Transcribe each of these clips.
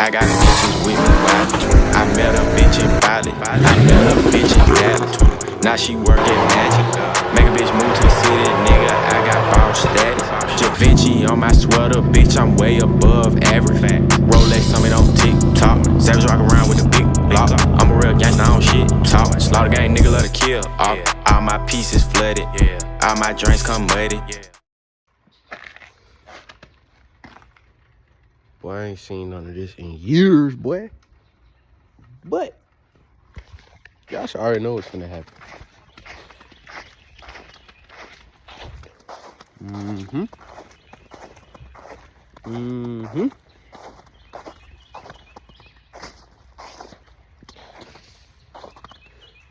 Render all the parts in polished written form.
I got bitches with me wild. I met a bitch in Bali. I met a bitch in Dallas. Now she work at Magic. Make a bitch move to the city, nigga. I got ball status. Da Vinci on my sweater, bitch. I'm way above average. Rolex on me on TikTok. Savage rock around with the big block. I'm a real gangster, I don't shit talk. Slaughter gang, nigga love to kill. All my pieces flooded. All my drinks come muddy. Boy, I ain't seen none of this in years, boy. But y'all should already know what's gonna happen.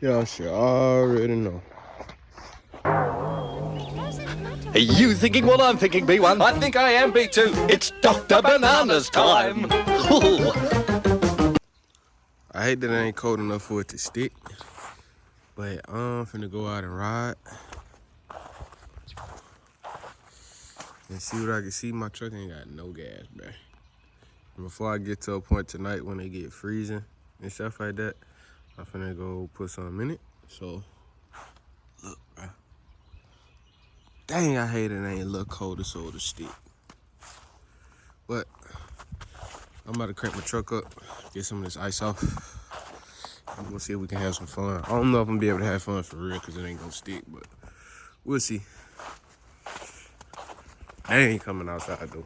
Y'all should already know. Are you thinking what I'm thinking, B1? I think I am, B2. It's Dr. Banana's time. I hate that it ain't cold enough for it to stick, but I'm finna go out and ride and see what I can see. My truck ain't got no gas, bro. And before I get to a point tonight when they get freezing and stuff like that, I'm finna go put some in it. So, look, bro. Dang, I hate it ain't a little colder so it'll stick. But I'm about to crank my truck up, get some of this ice off. I'm gonna see if we can have some fun. I don't know if I'm gonna be able to have fun for real because it ain't gonna stick, but we'll see. I ain't coming outside though.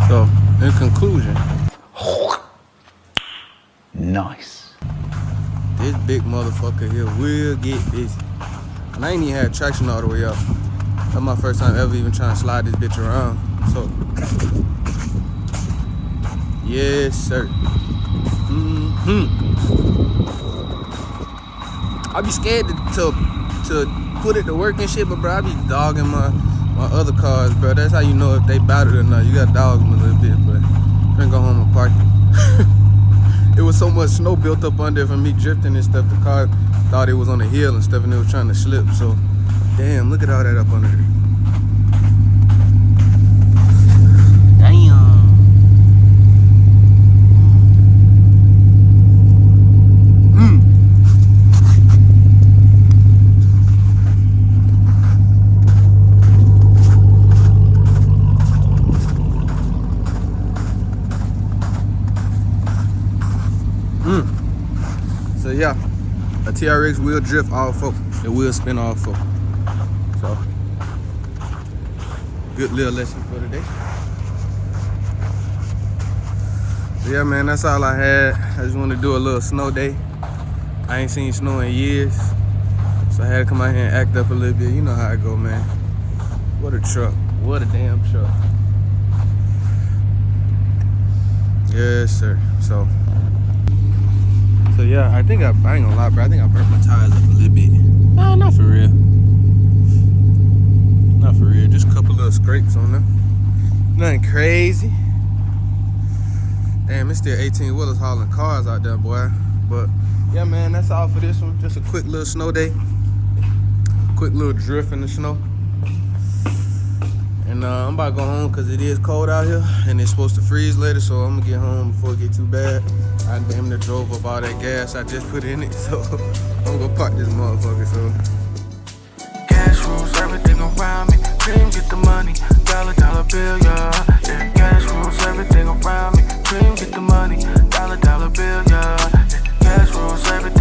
So, in conclusion, Nice. this big motherfucker here will get busy. And I ain't even had traction all the way up. That's my first time ever even trying to slide this bitch around. So, yes, sir. I be scared to put it to work and shit, but bro, I be dogging my other cars, bro. That's how you know if they battered or not. You gotta dog them a little bit, but I'm gonna go home and park it. It was so much snow built up under it from me drifting and stuff. The car thought it was on the hill and stuff, and it was trying to slip. So, damn, look at all that up under there. So yeah, a TRX will drift all four. It will spin all four. So good little lesson for today. But yeah, man, that's all I had. I just wanted to do a little snow day. I ain't seen snow in years, so I had to come out here and act up a little bit. You know how I go, man. What a truck. What a damn truck. Yes, sir. So yeah, I think I ain't gonna lie, bro. I think I burnt my tires up a little bit. No, not for real. Not for real. Just a couple little scrapes on them. Nothing crazy. Damn, it's still 18-wheelers hauling cars out there, boy. But yeah, man, that's all for this one. Just a quick little snow day. Quick little drift in the snow. And I'm about to go home because it is cold out here and it's supposed to freeze later, so I'm gonna get home before it get too bad. I damn near drove up all that gas I just put in it, so I'm gonna park this motherfucker. So cash rules everything around me. Dream get the money, dollar bill, yeah. Yeah, cash rules everything around me. Dream get the money, dollar bill, yeah. Yeah, cash rules everything.